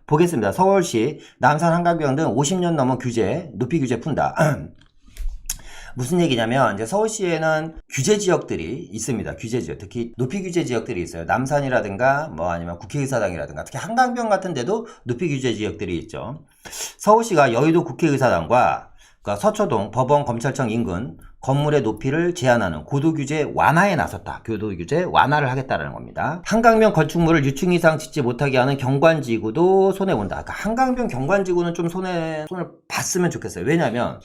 보겠습니다. 서울시 남산 한강변 등 50년 넘은 규제, 높이 규제 푼다. 무슨 얘기냐면 이제 서울시에는 규제 지역들이 있습니다. 규제 지역, 특히 높이 규제 지역들이 있어요. 남산이라든가 뭐 아니면 국회의사당이라든가 특히 한강변 같은 데도 높이 규제 지역들이 있죠. 서울시가 여의도 국회의사당과 그러니까 서초동 법원 검찰청 인근 건물의 높이를 제한하는 고도 규제 완화에 나섰다. 고도 규제 완화를 하겠다는 겁니다. 한강변 건축물을 유층 이상 짓지 못하게 하는 경관지구도 손해본다. 그러니까 한강변 경관지구는 좀 손을 봤으면 좋겠어요. 왜냐면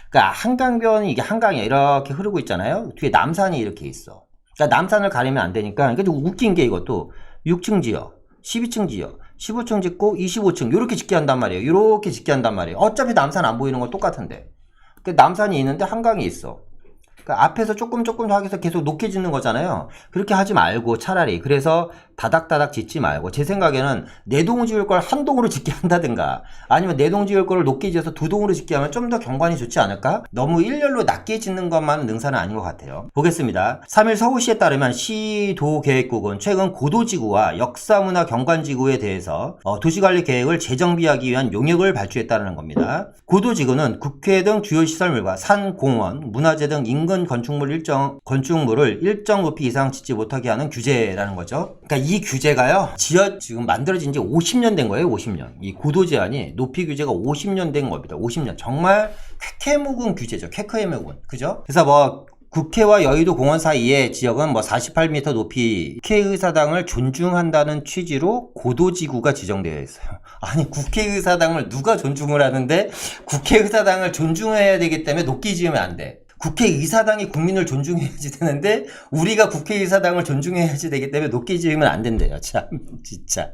그러니까 한강변이 이게 한강이 이렇게 흐르고 있잖아요. 뒤에 남산이 이렇게 있어. 그러니까 남산을 가리면 안 되니까. 그러니까 웃긴 게 이것도 6층 지역, 12층 지역, 15층 짓고 25층 이렇게 짓게 한단 말이에요. 이렇게 짓게 한단 말이에요. 어차피 남산 안 보이는 건 똑같은데. 그러니까 남산이 있는데 한강이 있어. 그러니까 앞에서 조금 하면서 계속 높게 짓는 거잖아요. 그렇게 하지 말고 차라리 그래서 다닥다닥 짓지 말고 제 생각에는 4동 지을 걸 한 동으로 짓게 한다든가 아니면 4동 지을 걸 높게 지어서 2동으로 짓게 하면 좀 더 경관이 좋지 않을까? 너무 일렬로 낮게 짓는 것만은 능사는 아닌 것 같아요. 보겠습니다. 3일 서울시에 따르면 시도계획국은 최근 고도지구와 역사문화 경관지구에 대해서 도시관리 계획을 재정비하기 위한 용역을 발주했다는 겁니다. 고도지구는 국회 등 주요 시설물과 산, 공원, 문화재 등 인근 건축물을 일정 높이 이상 짓지 못하게 하는 규제라는 거죠. 그러니까 이 규제가요, 지금 만들어진 지 50년 된 거예요, 50년. 이 고도 제한이 높이 규제가 50년 된 겁니다. 50년. 정말 쾌쾌묵은 규제죠. 쾌쾌묵은. 그죠? 그래서 뭐, 국회와 여의도 공원 사이의 지역은 뭐 48m 높이 국회의사당을 존중한다는 취지로 고도지구가 지정되어 있어요. 아니, 국회의사당을 누가 존중을 하는데 국회의사당을 존중해야 되기 때문에 높게 지으면 안 돼. 국회의사당이 국민을 존중해야지 되는데 우리가 국회의사당을 존중해야지 되기 때문에 높게 지으면 안 된대요. 참 진짜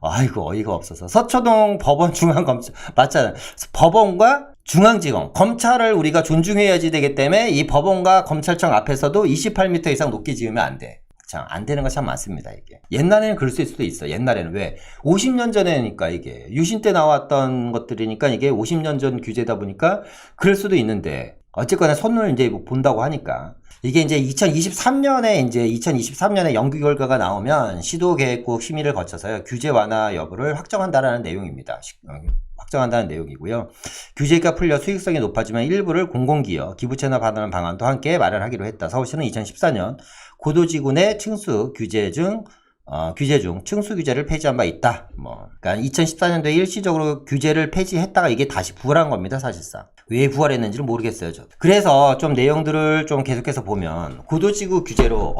아이고 어이가 없어서. 서초동 법원 중앙검찰 맞잖아요. 법원과 중앙지검 검찰을 우리가 존중해야지 되기 때문에 이 법원과 검찰청 앞에서도 28m 이상 높게 지으면 안 돼. 참 안 되는 거 참 많습니다. 이게 옛날에는 그랬을 수도 있어. 옛날에는 왜 50년 전에니까 이게 유신 때 나왔던 것들이니까 이게 50년 전 규제다 보니까 그럴 수도 있는데 어쨌거나 손을 이제 본다고 하니까 이게 이제 2023년에 연구 결과가 나오면 시도계획국 심의를 거쳐서요 규제 완화 여부를 확정한다라는 내용입니다. 확정한다는 내용이고요. 규제가 풀려 수익성이 높아지면 일부를 공공기업, 기부채나 받는 방안도 함께 마련하기로 했다. 서울시는 2014년 고도지구 내 층수 규제 중 층수 규제를 폐지한 바 있다. 그러니까 2014년도에 일시적으로 규제를 폐지했다가 이게 다시 부활한 겁니다, 사실상. 왜 부활했는지는 모르겠어요, 저도. 그래서 좀 내용들을 좀 계속해서 보면, 고도지구 규제로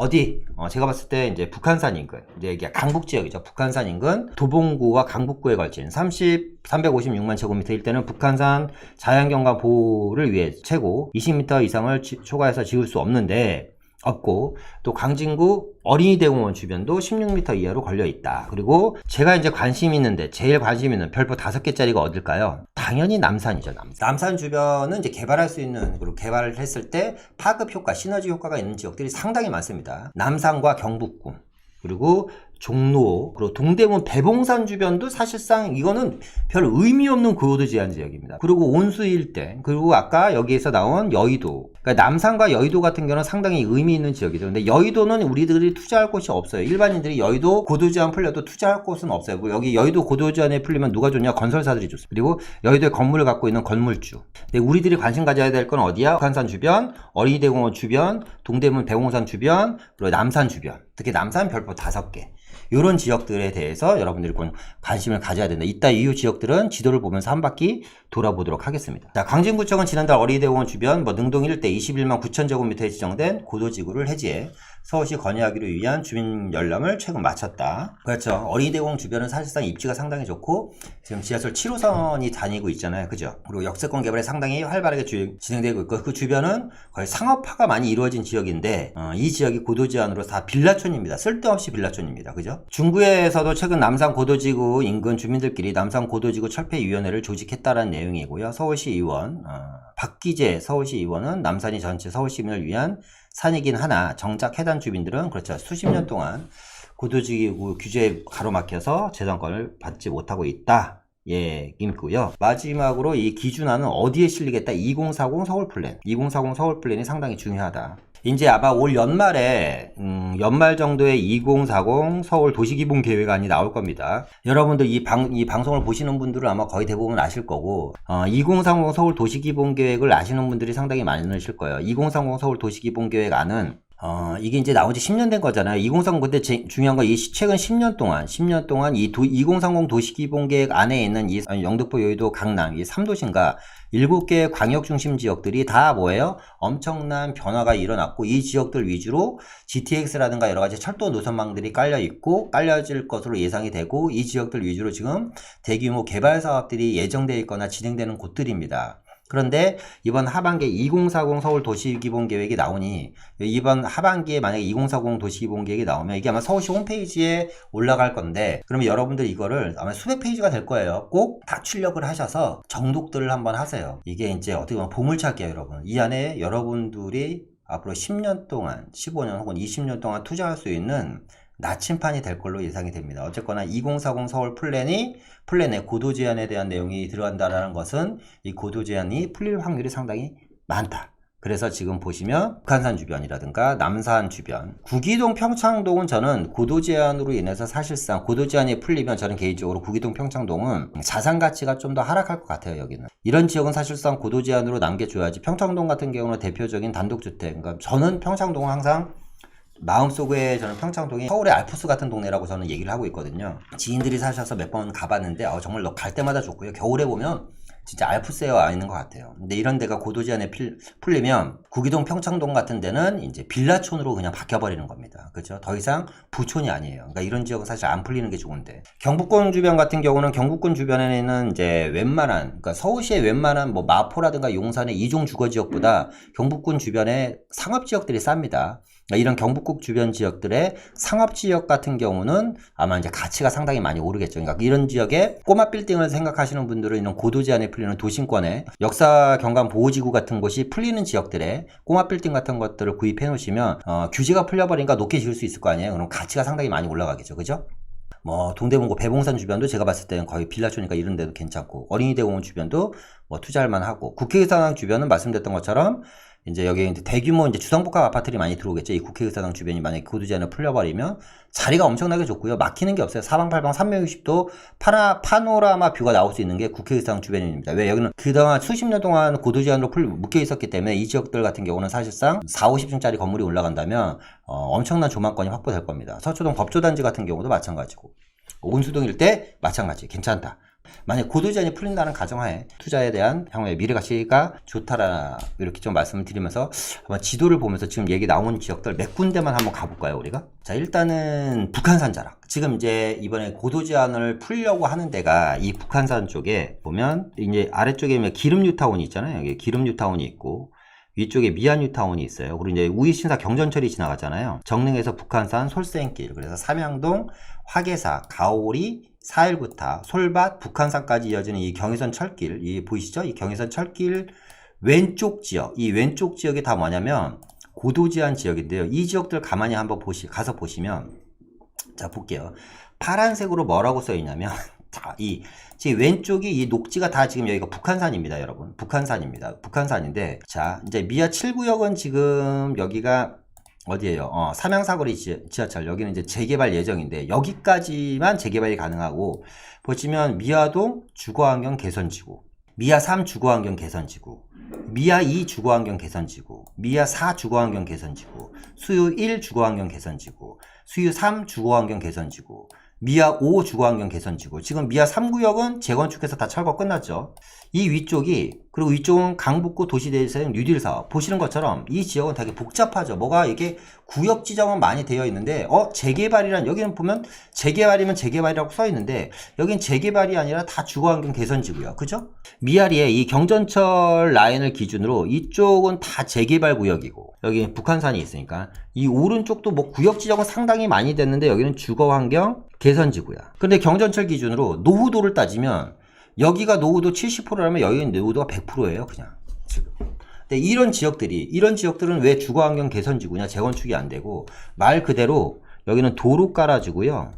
제가 봤을 때 이제 북한산 인근, 이제 이게 강북 지역이죠. 북한산 인근, 도봉구와 강북구에 걸친 356만 제곱미터 일대는 북한산 자연경관 보호를 위해 최고 20m 이상을 초과해서 지을 수 없고 또 강진구 어린이대공원 주변도 16m 이하로 걸려있다. 그리고 제가 이제 제일 관심 있는 별표 5개짜리가 어딜까요? 당연히 남산이죠. 남산 주변은 이제 개발할 수 있는, 그리고 개발을 했을 때 파급 효과, 시너지 효과가 있는 지역들이 상당히 많습니다. 남산과 경북구, 그리고 종로, 그리고 동대문 배봉산 주변도 사실상 이거는 별 의미 없는 고도 제한 지역입니다. 그리고 온수 일대, 그리고 아까 여기에서 나온 여의도, 그러니까 남산과 여의도 같은 경우는 상당히 의미 있는 지역이죠. 근데 여의도는 우리들이 투자할 곳이 없어요. 일반인들이 여의도 고도 제한 풀려도 투자할 곳은 없어요. 여기 여의도 고도 제한에 풀리면 누가 좋냐? 건설사들이 좋습니다. 그리고 여의도에 건물을 갖고 있는 건물주. 근데 우리들이 관심 가져야 될 건 어디야? 북한산 주변, 어린이대공원 주변, 동대문 배봉산 주변, 그리고 남산 주변. 특히 남산 별표 5개. 이런 지역들에 대해서 여러분들이 관심을 가져야 된다. 이따 이후 지역들은 지도를 보면서 한 바퀴 돌아보도록 하겠습니다. 자, 강진구청은 지난달 어린이대공원 주변 능동 일대 21만 9천 제곱미터에 지정된 고도지구를 해지해 서울시 건의하기로 위한 주민 열람을 최근 마쳤다. 그렇죠. 어린이대공원 주변은 사실상 입지가 상당히 좋고 지금 지하철 7호선이 다니고 있잖아요. 그죠? 그리고 역세권 개발이 상당히 활발하게 진행되고 있고 그 주변은 거의 상업화가 많이 이루어진 지역인데 이 지역이 고도 제한으로 다 빌라촌입니다. 쓸데없이 빌라촌입니다. 그죠? 중구에서도 최근 남산 고도지구 인근 주민들끼리 남산 고도지구 철폐위원회를 조직했다라는 내용이고요. 서울시 의원 박기재 서울시 의원은 남산이 전체 서울시민을 위한 산이긴 하나 정작 해당 주민들은 그렇죠. 수십 년 동안 고도지구 규제에 가로막혀서 재정권을 받지 못하고 있다. 얘기고요. 마지막으로 이 기준안은 어디에 실리겠다? 2040 서울 플랜. 2040 서울 플랜이 상당히 중요하다. 이제 아마 올 연말에 연말 정도에 2040 서울 도시기본계획안이 나올 겁니다. 여러분들 이 방송을 보시는 분들은 아마 거의 대부분 아실 거고 2030 서울 도시기본계획을 아시는 분들이 상당히 많으실 거예요. 2030 서울 도시기본계획안은 이게 이제 나온 지 10년 된 거잖아요. 2030 근데 중요한 건 이 최근 10년 동안 이 2030 도시기본계획 안에 있는 이 영등포, 여의도, 강남 이 3도시인가 7개의 광역 중심 지역들이 다 뭐예요? 엄청난 변화가 일어났고 이 지역들 위주로 GTX라든가 여러 가지 철도 노선망들이 깔려 있고 깔려질 것으로 예상이 되고 이 지역들 위주로 지금 대규모 개발 사업들이 예정되어 있거나 진행되는 곳들입니다. 그런데 이번 하반기에 2040 서울 도시기본계획이 나오니 이번 하반기에 만약에 2040 도시기본계획이 나오면 이게 아마 서울시 홈페이지에 올라갈 건데 그러면 여러분들 이거를 아마 수백 페이지가 될 거예요. 꼭 다 출력을 하셔서 정독들을 한번 하세요. 이게 이제 어떻게 보면 보물찾기예요, 여러분. 이 안에 여러분들이 앞으로 10년 동안 15년 혹은 20년 동안 투자할 수 있는 나침판이 될 걸로 예상이 됩니다. 어쨌거나 2040 서울 플랜에 고도 제한에 대한 내용이 들어간다는 것은 이 고도 제한이 풀릴 확률이 상당히 많다. 그래서 지금 보시면 북한산 주변이라든가 남산 주변, 구기동 평창동은 저는 고도 제한으로 인해서 사실상 고도 제한이 풀리면 저는 개인적으로 구기동 평창동은 자산 가치가 좀 더 하락할 것 같아요. 여기는 이런 지역은 사실상 고도 제한으로 남겨줘야지. 평창동 같은 경우는 대표적인 단독주택, 그러니까 저는 평창동은 항상 마음속에 저는 평창동이 서울의 알프스 같은 동네라고 저는 얘기를 하고 있거든요. 지인들이 사셔서 몇 번 가봤는데 정말 갈 때마다 좋고요. 겨울에 보면 진짜 알프스에 와 있는 것 같아요. 근데 이런 데가 고도 제한에 풀리면 구기동 평창동 같은 데는 이제 빌라촌으로 그냥 바뀌어버리는 겁니다. 그렇죠? 더 이상 부촌이 아니에요. 그러니까 이런 지역은 사실 안 풀리는 게 좋은데 경북권 주변 같은 경우는 경북권 주변에는 이제 웬만한 그러니까 서울시의 웬만한 뭐 마포라든가 용산의 이종 주거 지역보다 경북권 주변에 상업 지역들이 쌉니다. 이런 경북국 주변 지역들의 상업지역 같은 경우는 아마 이제 가치가 상당히 많이 오르겠죠. 그러니까 이런 지역에 꼬마 빌딩을 생각하시는 분들은 이런 고도 제한에 풀리는 도심권에 역사 경관 보호지구 같은 곳이 풀리는 지역들에 꼬마 빌딩 같은 것들을 구입해 놓으시면 규제가 풀려버리니까 높게 지을 수 있을 거 아니에요. 그럼 가치가 상당히 많이 올라가겠죠. 그죠? 뭐 동대문구 배봉산 주변도 제가 봤을 때는 거의 빌라촌이니까 이런 데도 괜찮고 어린이대공원 주변도 뭐 투자할 만하고 국회의사당 주변은 말씀드렸던 것처럼 이제 여기 이제 대규모 이제 주상복합 아파트들이 많이 들어오겠죠. 이 국회의사당 주변이 만약에 고도 제한을 풀려버리면 자리가 엄청나게 좋고요. 막히는 게 없어요. 사방팔방 360도 파노라마 뷰가 나올 수 있는 게 국회의사당 주변입니다. 왜 여기는 그동안 수십 년 동안 고도 제한으로 묶여 있었기 때문에 이 지역들 같은 경우는 사실상 4, 50층짜리 건물이 올라간다면 엄청난 조망권이 확보될 겁니다. 서초동 법조단지 같은 경우도 마찬가지고 온수동 일대 마찬가지 괜찮다. 만약 고도 제한이 풀린다는 가정하에 투자에 대한 향후의 미래 가치가 좋다라 이렇게 좀 말씀을 드리면서 아마 지도를 보면서 지금 얘기 나온 지역들 몇 군데만 한번 가볼까요 우리가? 자 일단은 북한산 자락. 지금 이제 이번에 고도 제한을 풀려고 하는 데가 이 북한산 쪽에 보면 이제 아래쪽에 기름 뉴타운이 있잖아요. 여기 기름 뉴타운이 있고 위쪽에 미안 뉴타운이 있어요. 그리고 이제 우이신사 경전철이 지나가잖아요. 정릉에서 북한산 솔생길, 그래서 삼양동, 화계사, 가오리, 419타, 솔밭, 북한산까지 이어지는 이 경의선 철길, 이 보이시죠? 이 경의선 철길 왼쪽 지역, 이 왼쪽 지역이 다 뭐냐면 고도 제한 지역인데요. 이 지역들 가만히 한번 가서 보시면, 자 볼게요. 파란색으로 뭐라고 써 있냐면, 자, 지금 왼쪽이 이 녹지가 다 지금 여기가 북한산입니다, 여러분. 북한산입니다. 북한산인데, 자, 이제 미아 7구역은 지금 여기가 어디에요? 삼양사거리 지하철. 여기는 이제 재개발 예정인데, 여기까지만 재개발이 가능하고, 보시면 미아동 주거환경 개선지구, 미아 3 주거환경 개선지구, 미아 2 주거환경 개선지구, 미아 4 주거환경 개선지구, 수유 1 주거환경 개선지구, 수유 3 주거환경 개선지구, 미아 5 주거환경 개선지구. 지금 미아 3구역은 재건축해서 다 철거 끝났죠. 이 위쪽이, 그리고 위쪽은 강북구 도시대생 뉴딜 사업. 보시는 것처럼 이 지역은 되게 복잡하죠. 뭐가 이게 구역 지정은 많이 되어 있는데, 재개발이란, 여기는 보면 재개발이면 재개발이라고 써 있는데, 여긴 재개발이 아니라 다 주거환경 개선지구요. 그죠? 미아리에 이 경전철 라인을 기준으로 이쪽은 다 재개발 구역이고, 여기 북한산이 있으니까, 이 오른쪽도 뭐 구역 지정은 상당히 많이 됐는데, 여기는 주거환경 개선지구야. 근데 경전철 기준으로 노후도를 따지면, 여기가 노후도 70%라면 여기는 노후도가 100%예요, 그냥. 지금. 근데 이런 지역들은 왜 주거환경 개선지구냐, 재건축이 안 되고, 말 그대로 여기는 도로 깔아주고요,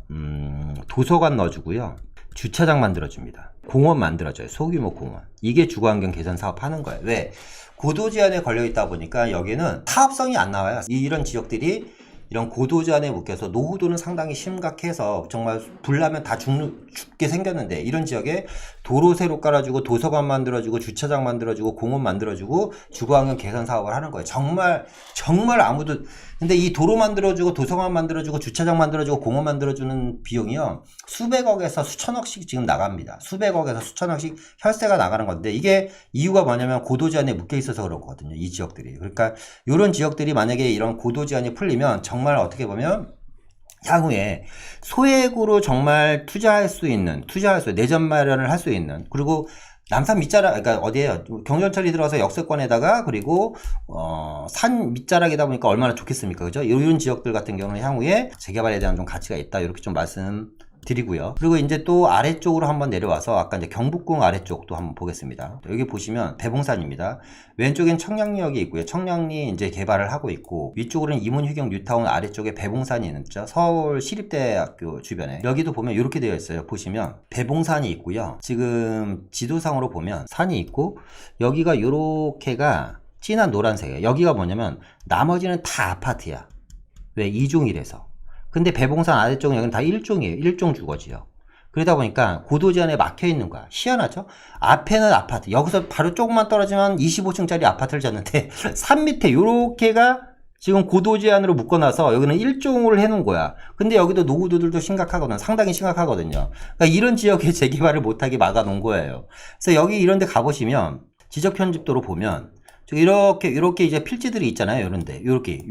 도서관 넣어주고요, 주차장 만들어줍니다. 공원 만들어줘요. 소규모 공원. 이게 주거환경 개선 사업 하는 거예요. 왜? 고도 제한에 걸려 있다 보니까 여기는 사업성이 안 나와요. 이런 지역들이 이런 고도 제한에 묶여서 노후도는 상당히 심각해서 정말 불나면 다 죽게 생겼는데, 이런 지역에 도로 새로 깔아주고 도서관 만들어주고 주차장 만들어주고 공원 만들어주고 주거환경 개선 사업을 하는 거예요. 정말 아무도. 근데 이 도로 만들어주고 도서관 만들어주고 주차장 만들어주고 공원 만들어주는 비용이요, 수백억에서 수천억씩 지금 나갑니다. 수백억에서 수천억씩 혈세가 나가는 건데, 이게 이유가 뭐냐면 고도 제한에 묶여 있어서 그런 거거든요, 이 지역들이. 그러니까 이런 지역들이 만약에 이런 고도 제한이 풀리면 정말 어떻게 보면 향후에 소액으로 정말 투자할 수 있는, 내전 마련을 할 수 있는, 그리고 남산 밑자락, 그러니까 어디에요? 경전철이 들어서 역세권에다가, 그리고 산 밑자락이다 보니까 얼마나 좋겠습니까, 그죠? 이런 지역들 같은 경우는 향후에 재개발에 대한 좀 가치가 있다, 이렇게 좀 말씀드리고요. 그리고 이제 또 아래쪽으로 한번 내려와서 아까 이제 경북궁 아래쪽도 한번 보겠습니다. 여기 보시면 대봉산입니다. 왼쪽엔 청량리역이 있고요. 청량리 이제 개발을 하고 있고, 위쪽으로는 이문휘경 뉴타운, 아래쪽에 배봉산이 있죠. 서울 시립대학교 주변에. 여기도 보면 이렇게 되어 있어요. 보시면 배봉산이 있고요. 지금 지도상으로 보면 산이 있고, 여기가 요렇게가 진한 노란색이에요. 여기가 뭐냐면 나머지는 다 아파트야. 왜? 2종이라서. 근데 배봉산 아래쪽은 여기는 다 1종이에요. 1종 주거지요. 그러다 보니까 고도 제한에 막혀 있는 거야. 희한하죠? 앞에는 아파트. 여기서 바로 조금만 떨어지면 25층짜리 아파트를 졌는데, 산 밑에 요렇게가 지금 고도 제한으로 묶어놔서 여기는 1종을 해놓은 거야. 근데 여기도 노후도들도 심각하거든. 상당히 심각하거든요. 그러니까 이런 지역에 재개발을 못하게 막아놓은 거예요. 그래서 여기 이런 데 가보시면, 지적편집도로 보면, 이렇게 이제 필지들이 있잖아요. 요런데. 여기.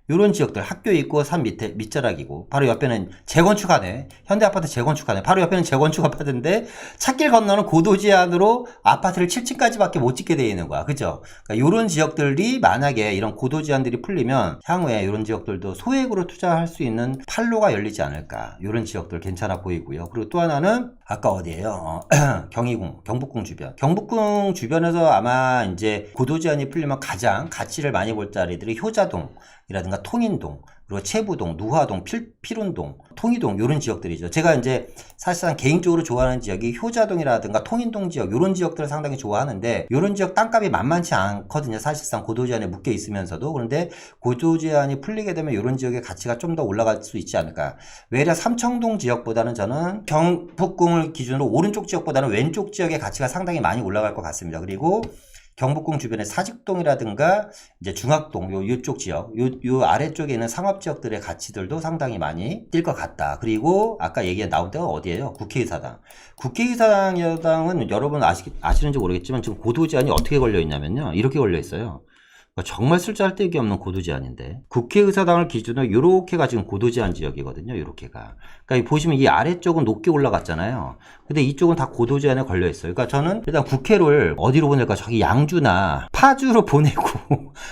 요런 지역들, 학교 있고 산 밑에 밑자락이고, 바로 옆에는 재건축하네. 현대아파트 재건축하네. 바로 옆에는 재건축 아파트인데, 찻길 건너는 고도 제한으로 아파트를 7층까지밖에 못 짓게 되어 있는 거야. 그죠? 그러니까 요런 지역들이 만약에 이런 고도 제한들이 풀리면 향후에 요런 지역들도 소액으로 투자할 수 있는 판로가 열리지 않을까. 요런 지역들 괜찮아 보이고요. 그리고 또 하나는 아까 어디예요? 경북궁 주변. 경북궁 주변에서 아마 이제 고도 제한이 풀리면 가장 가치를 많이 볼 자리들이 효자동 이라든가 통인동, 그리고 채부동, 누화동, 필운동, 통이동, 요런 지역들이죠. 제가 이제 사실상 개인적으로 좋아하는 지역이 효자동이라든가 통인동 지역, 요런 지역들을 상당히 좋아하는데, 요런 지역 땅값이 만만치 않거든요. 사실상 고도 제한에 묶여 있으면서도. 그런데 고도 제한이 풀리게 되면 요런 지역의 가치가 좀 더 올라갈 수 있지 않을까. 외려 삼청동 지역보다는 저는 경북궁을 기준으로 오른쪽 지역보다는 왼쪽 지역의 가치가 상당히 많이 올라갈 것 같습니다. 그리고 경북궁 주변의 사직동이라든가 이제 중학동 요쪽 지역, 요 아래쪽에 있는 상업 지역들의 가치들도 상당히 많이 뛸 것 같다. 그리고 아까 얘기가 나온 데가 어디예요? 국회의사당. 국회의사당은 여러분 아시는지 모르겠지만 지금 고도 제한이 어떻게 걸려 있냐면요, 이렇게 걸려 있어요. 정말 쓸데기 없는 고도 제한인데, 국회의사당을 기준으로 요렇게가 지금 고도 제한 지역이거든요. 요렇게가. 그러니까 보시면 이 아래쪽은 높게 올라갔잖아요. 근데 이쪽은 다 고도 제한에 걸려 있어요. 그러니까 저는 일단 국회를 어디로 보낼까? 저기 양주나 파주로 보내고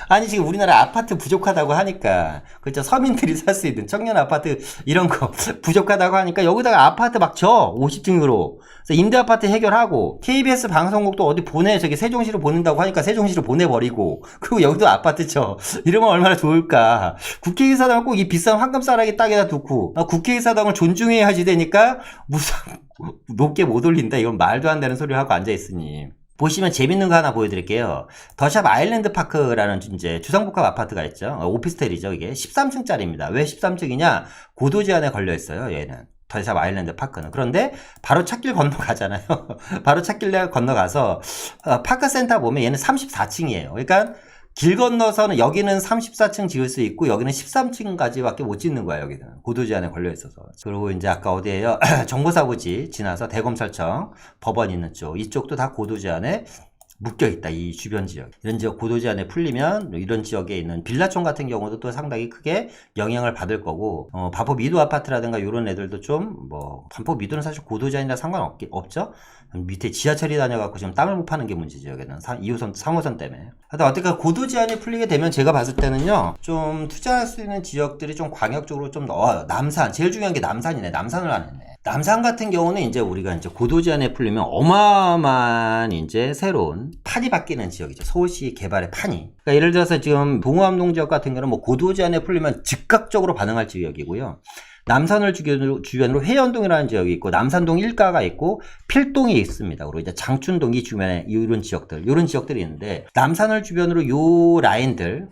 아니 지금 우리나라 아파트 부족하다고 하니까, 그렇죠? 서민들이 살 수 있는 청년 아파트 이런 거 부족하다고 하니까 여기다가 아파트 막 줘. 50층으로. 그래서 임대 아파트 해결하고, KBS 방송국도 어디 보내, 저기 세종시로 보낸다고 하니까 세종시로 보내버리고, 그리고 여기도 아파트 쳐. 이러면 얼마나 좋을까. 국회의사당을 꼭 이 비싼 황금싸라기 땅에다 두고, 국회의사당을 존중해야지 되니까 무슨 높게 못 올린다, 이건 말도 안 되는 소리를 하고 앉아있으니. 보시면 재밌는 거 하나 보여드릴게요. 더샵 아일랜드 파크라는 이제 주상복합 아파트가 있죠. 오피스텔이죠. 이게 13층짜리입니다. 왜 13층이냐? 고도 제한에 걸려 있어요, 얘는. 더샵 아일랜드 파크는. 그런데 바로 찻길 건너가잖아요. 바로 찻길 건너가서 파크센터 보면 얘는 34층이에요. 그러니까 길 건너서는 여기는 34층 지을 수 있고 여기는 13층까지밖에 못 짓는 거야. 여기는 고도 제한에 걸려 있어서. 그리고 이제 아까 어디에요? 정보사부지 지나서 대검찰청 법원 있는 쪽, 이쪽도 다 고도 제한에 묶여 있다. 이 주변 지역. 이런 지역 고도 제한에 풀리면 이런 지역에 있는 빌라촌 같은 경우도 또 상당히 크게 영향을 받을 거고, 반포 미도 아파트라든가 이런 애들도 좀 반포 미도는 사실 고도 제한이라 상관없죠. 밑에 지하철이 다녀갖고 지금 땅을 못 파는 게 문제죠. 여기는 2호선, 3호선 때문에. 하여튼 어쨌든 고도 제한이 풀리게 되면 제가 봤을 때는요, 좀 투자할 수 있는 지역들이 좀 광역적으로 좀 남산, 제일 중요한 게 남산이네. 남산을 안 했네. 남산 같은 경우는 이제 우리가 이제 고도 제한에 풀리면 어마어마한 이제 새로운 판이 바뀌는 지역이죠. 서울시 개발의 판이. 그러니까 예를 들어서 지금 동호암동 지역 같은 경우는 고도 제한에 풀리면 즉각적으로 반응할 지역이고요. 남산을 주변으로 회원동이라는 지역이 있고 남산동 1가가 있고 필동이 있습니다. 그리고 이제 장춘동이 주변에 이런 지역들이 있는데 남산을 주변으로 요 라인들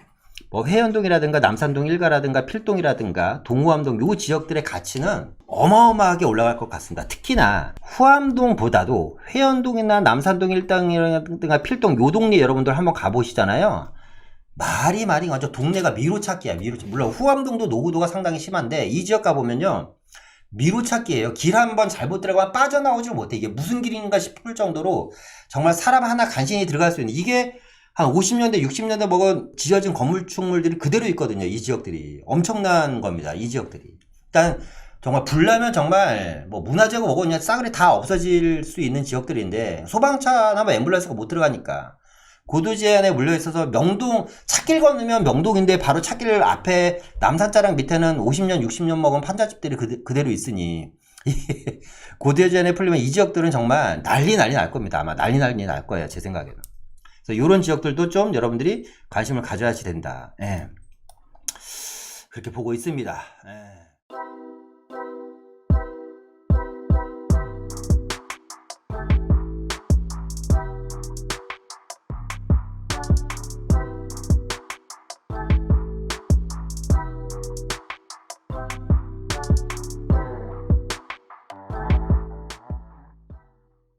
뭐 회원동이라든가 남산동 1가라든가 필동이라든가 동후암동 요 지역들의 가치는 어마어마하게 올라갈 것 같습니다. 특히나 후암동보다도 회원동이나 남산동 1당이라든가 필동 요 동네 여러분들 한번 가보시잖아요. 말이 완전 동네가 미로찾기야. 물론 후암동도 노후도가 상당히 심한데 이 지역 가보면요 미로찾기예요. 길 한번 잘못 들어가면 빠져나오질 못해. 이게 무슨 길인가 싶을 정도로 정말 사람 하나 간신히 들어갈 수 있는, 이게 한 50년대 60년대 먹은 지어진 건물축물들이 그대로 있거든요. 이 지역들이 엄청난 겁니다. 이 지역들이 일단 정말 불나면 정말 뭐 문화재고 뭐고 그냥 싸그리 다 없어질 수 있는 지역들인데 소방차나 뭐 앰뷸런스가 못 들어가니까 고도 제한에 물려 있어서 명동 찻길 건너면 명동인데 바로 찻길 앞에 남산자랑 밑에는 50년 60년 먹은 판잣집들이 그대로 있으니 고도 제한에 풀리면 이 지역들은 정말 난리 날 겁니다. 아마 난리 날 거예요. 제 생각에는. 그래서 이런 지역들도 좀 여러분들이 관심을 가져야지 된다. 예. 그렇게 보고 있습니다. 예.